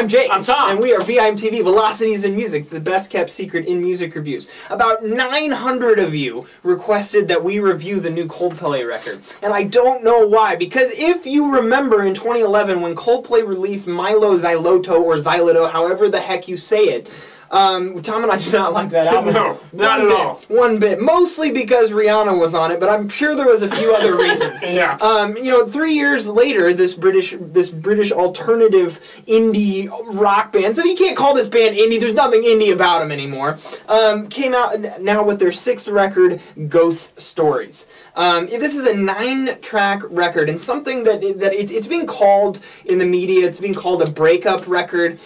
I'm Jake. I'm Tom. And we are VIMTV, Velocities in Music, the best kept secret in music reviews. About 900 of you requested that we review the new Coldplay record. And I don't know why, because if you remember in 2011 when Coldplay released Mylo Xyloto, or Xyloto, however the heck you say it, Tom and I did not like that album. No, not at all. One bit. Mostly because Rihanna was on it, but I'm sure there was a few other reasons. Yeah. You know, 3 years later, this British alternative indie rock band, so you can't call this band indie, there's nothing indie about them anymore, came out now with their 6th record, Ghost Stories. This is a 9-track record, and something that it's being called in the media, it's being called a breakup record,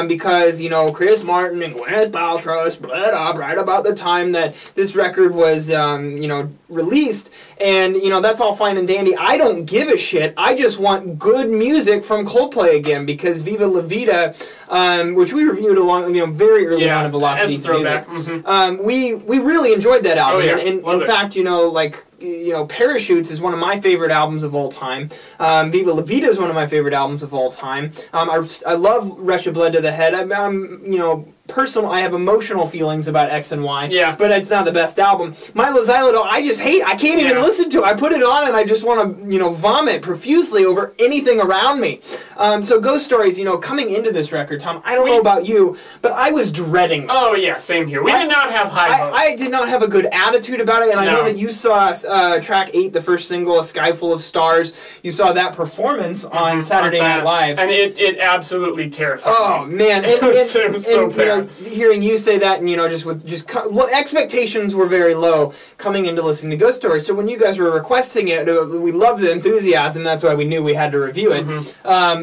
because, you know, Chris Martin and Gwyneth Paltrow split up right about the time that this record was, you know, released, and, you know, that's all fine and dandy. I don't give a shit. I just want good music from Coldplay again, because Viva La Vida, which we reviewed along, you know, very early on in Velocities music, we really enjoyed that album, and in fact, you know, like, you know, Parachutes is one of my favorite albums of all time. Viva La Vida is one of my favorite albums of all time. I love Rush of Blood to the Head. You know, I have emotional feelings about X and Y, but it's not the best album. Mylo Xyloto, I just hate. I can't even listen to it. I put it on and I just want to, you know, vomit profusely over anything around me. So Ghost Stories, you know, coming into this record, Tom, I don't know about you, but I was dreading this. Oh yeah, same here. We did not have high hopes. I did not have a good attitude about it, and I know that you saw track 8, the first single, A Sky Full of Stars. You saw that perforence on Saturday Night Live, and it absolutely terrified me. Oh man, it was so bad. You know, hearing you say that, and you know, expectations were very low coming into listening to Ghost Stories. So when you guys were requesting it, we loved the enthusiasm. That's why we knew we had to review it.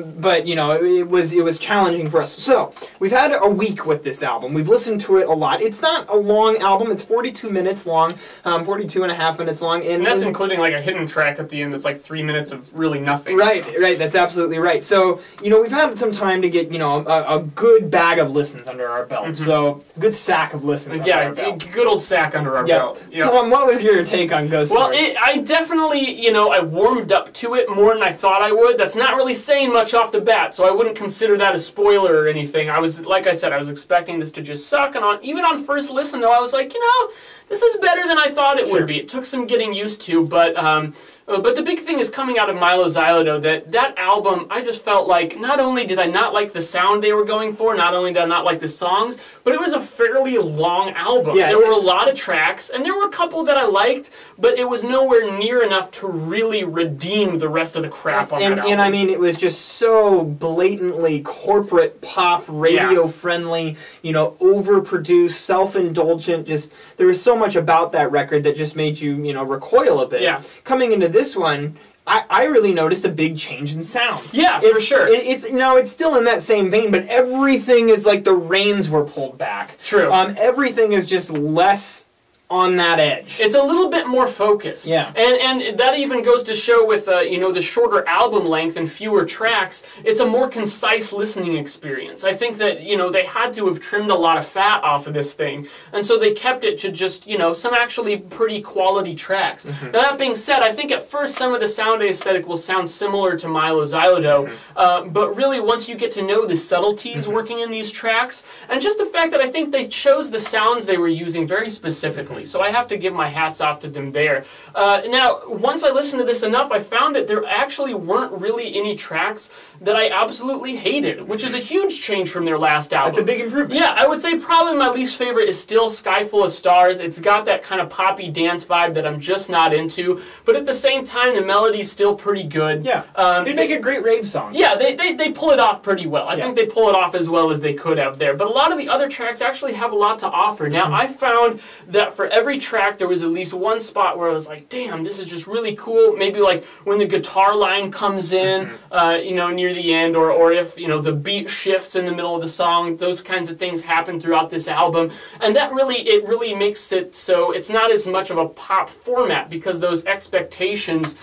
But you know, it was challenging for us. So we've had a week with this album. We've listened to it a lot. It's not a long album. It's 42 minutes long, 42 and a half minutes long, and that's including like a hidden track at the end that's like 3 minutes of really nothing. Right, right. That's absolutely right. So you know, we've had some time to get, you know, a good bag of listens under our belt. So good sack of listens. Under our belt. Good old sack under our belt. Yep. Tom, what was your take on Ghost Stories? Well, I definitely, you know, I warmed up to it more than I thought I would. That's not really saying much off the bat, so I wouldn't consider that a spoiler or anything. I was, like I said, I was expecting this to just suck, and even on first listen, though, I was like, you know, this is better than I thought it would be. It took some getting used to, but the big thing is coming out of Mylo Xyloto, that album, I just felt like not only did I not like the sound they were going for, not only did I not like the songs, but it was a fairly long album. There were a lot of tracks, and there were a couple that I liked, but it was nowhere near enough to really redeem the rest of the crap on that album. And I mean, it was just so blatantly corporate pop, radio-friendly, you know, overproduced, self-indulgent, just, there was so much about that record that just made you, you know, recoil a bit. Coming into this one, I really noticed a big change in sound. Yeah, for sure. It's, you know, it's still in that same vein, but everything is like the reins were pulled back. True. Everything is just less on that edge. It's a little bit more focused. Yeah. And that even goes to show with, you know, the shorter album length and fewer tracks, it's a more concise listening experience. I think that, you know, they had to have trimmed a lot of fat off of this thing, and so they kept it to just, you know, some actually pretty quality tracks. Now, that being said, I think at first some of the sound aesthetic will sound similar to Mylo Xyloto, but really once you get to know the subtleties working in these tracks, and just the fact that I think they chose the sounds they were using very specifically. So I have to give my hats off to them there. Now, once I listened to this enough, I found that there actually weren't really any tracks that I absolutely hated, which is a huge change from their last album. That's a big improvement. Yeah, I would say probably my least favorite is still Sky Full of Stars. It's got that kind of poppy dance vibe that I'm just not into, but at the same time, the melody's still pretty good. Yeah, they make a great rave song. Yeah, they pull it off pretty well. I think they pull it off as well as they could have there, but a lot of the other tracks actually have a lot to offer. Now, I found that for every track, there was at least one spot where I was like, damn, this is just really cool. Maybe like when the guitar line comes in, you know, near the end, or if, you know, the beat shifts in the middle of the song. Those kinds of things happen throughout this album, and that really makes it so it's not as much of a pop format, because those expectations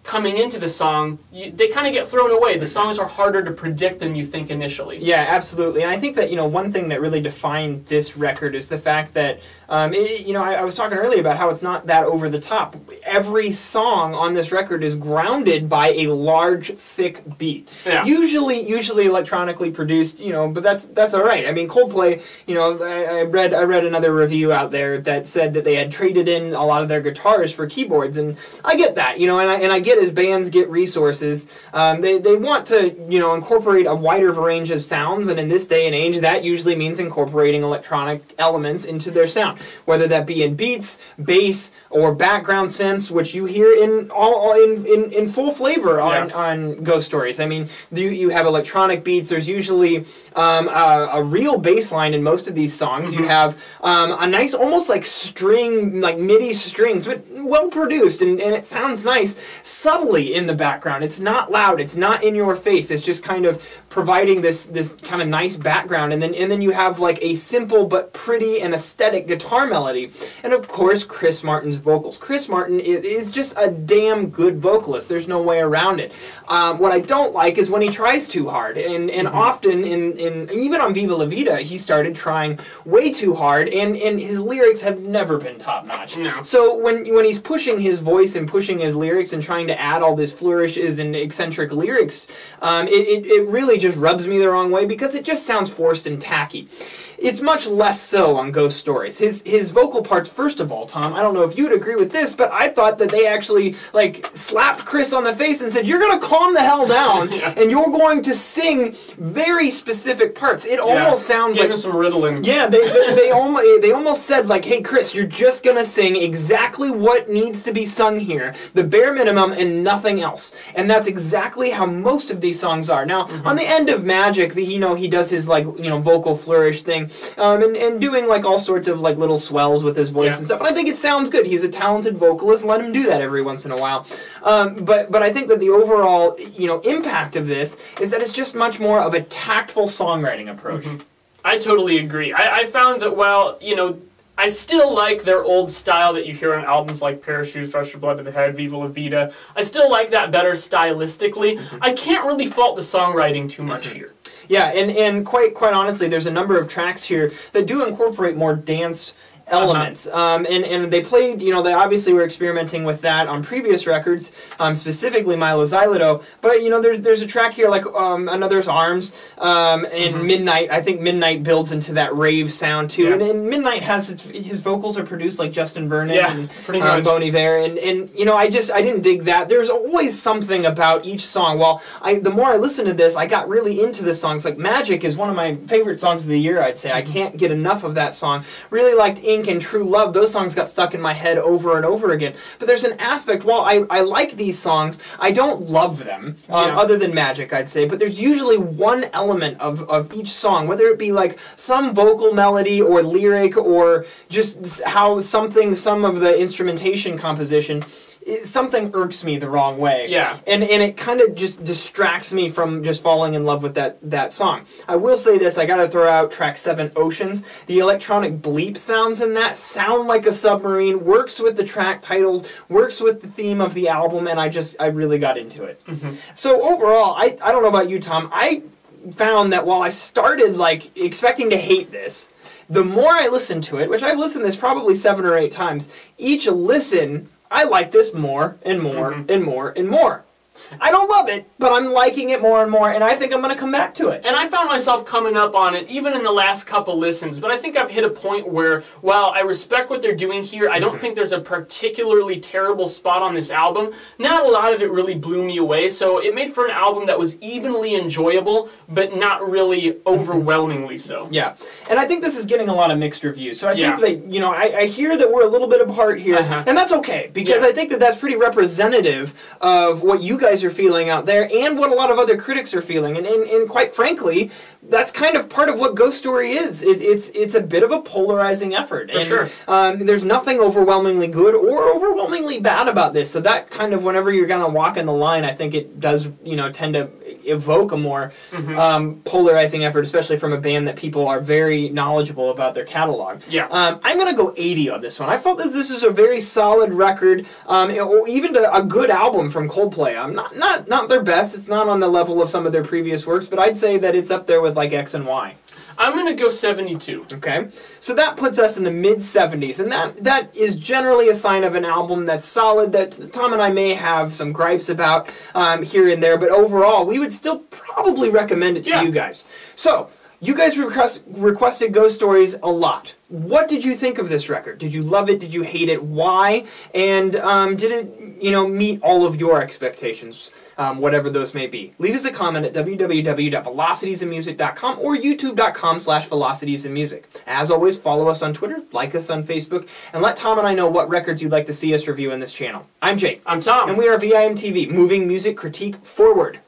coming into the song, they kind of get thrown away. The songs are harder to predict than you think initially. Yeah, absolutely. And I think that, one thing that really defined this record is the fact that, I was talking earlier about how it's not that over the top. Every song on this record is grounded by a large, thick beat. Yeah. Usually electronically produced, but that's all right. I mean, Coldplay, I read another review out there that said that they had traded in a lot of their guitars for keyboards, and I get that, and I get as bands get resources, they want to, incorporate a wider range of sounds, and in this day and age, that usually means incorporating electronic elements into their sound, whether that be in beats, bass, or background synths, which you hear in full flavor on Ghost Stories. I mean, you have electronic beats. There's usually a real bass line in most of these songs. You have a nice, almost like string, like MIDI strings, but well produced, and it sounds nice subtly in the background. It's not loud. It's not in your face. It's just kind of providing this kind of nice background, and then you have like a simple but pretty and aesthetic guitar melody, and of course Chris Martin's vocals. Chris Martin is just a damn good vocalist. There's no way around it. What I don't like is when he tries too hard, and often in even on Viva La Vida he started trying way too hard, and his lyrics have never been top notch. No. So when he's pushing his voice and pushing his lyrics and trying to add all this flourishes and eccentric lyrics, it really just rubs me the wrong way because it just sounds forced and tacky. It's much less so on Ghost Stories. His vocal parts, first of all, Tom, I don't know if you'd agree with this, but I thought that they actually slapped Chris on the face and said, "You're going to calm the hell down, and you're going to sing very specific parts." It almost sounds Give like him some riddling. Yeah, they almost said like, "Hey, Chris, you're just going to sing exactly what needs to be sung here, the bare minimum and nothing else." And that's exactly how most of these songs are. Now, on the end of Magic, he does his vocal flourish thing. And doing all sorts of little swells with his voice and stuff, and I think it sounds good. He's a talented vocalist. Let him do that every once in a while. But I think that the overall impact of this is that it's just much more of a tactful songwriting approach. I totally agree. I found that I still like their old style that you hear on albums like Parachutes, Rush Your Blood to the Head, Viva La Vida. I still like that better stylistically. I can't really fault the songwriting too much here. Yeah, and quite honestly, there's a number of tracks here that do incorporate more dance elements. And they played, they obviously were experimenting with that on previous records, specifically Mylo Xyloto, but there's a track here like Another's Arms, and Midnight. I think Midnight builds into that rave sound too, and Midnight has his vocals are produced like Justin Vernon and Bon Iver, and I didn't dig that. There's always something about each song. The more I listen to this, I got really into the songs. Like Magic is one of my favorite songs of the year, I'd say. I can't get enough of that song. Really liked Ink and True Love. Those songs got stuck in my head over and over again. But there's an aspect, while I like these songs, I don't love them, other than Magic, I'd say. But there's usually one element of each song, whether it be like some vocal melody or lyric or just how some of the instrumentation composition, something irks me the wrong way. Yeah. And it kind of just distracts me from just falling in love with that song. I will say this, I gotta throw out track 7, Oceans. The electronic bleep sounds in that sound like a submarine, works with the track titles, works with the theme of the album, and I really got into it. So overall, I don't know about you, Tom, I found that while I started expecting to hate this, the more I listened to it, which I've listened to this probably 7 or 8 times, each listen, I like this more and more and more and more. I don't love it, but I'm liking it more and more, and I think I'm going to come back to it. And I found myself coming up on it even in the last couple listens, but I think I've hit a point where, while I respect what they're doing here, I don't think there's a particularly terrible spot on this album. Not a lot of it really blew me away, so it made for an album that was evenly enjoyable, but not really overwhelmingly so. Yeah, and I think this is getting a lot of mixed reviews, so I think that, I hear that we're a little bit apart here, and that's okay, because I think that that's pretty representative of what you guys are feeling out there and what a lot of other critics are feeling, and quite frankly, that's kind of part of what Ghost Story is. It's a bit of a polarizing effort. For sure. There's nothing overwhelmingly good or overwhelmingly bad about this, so that kind of, whenever you're gonna walk in the line, I think it does tend to evoke a more polarizing effort, especially from a band that people are very knowledgeable about their catalog. Yeah. I'm going to go 80 on this one. I felt that this is a very solid record, or even a good album from Coldplay. Not their best. It's not on the level of some of their previous works, but I'd say that it's up there with like X and Y. I'm going to go 72. Okay, so that puts us in the mid-70s, and that is generally a sign of an album that's solid, that Tom and I may have some gripes about here and there, but overall, we would still probably recommend it to you guys. So, you guys requested Ghost Stories a lot. What did you think of this record? Did you love it? Did you hate it? Why? And did it, meet all of your expectations, whatever those may be? Leave us a comment at www.velocitiesandmusic.com or youtube.com/velocitiesandmusic. As always, follow us on Twitter, like us on Facebook, and let Tom and I know what records you'd like to see us review in this channel. I'm Jake. I'm Tom. And we are VIMTV, moving music critique forward.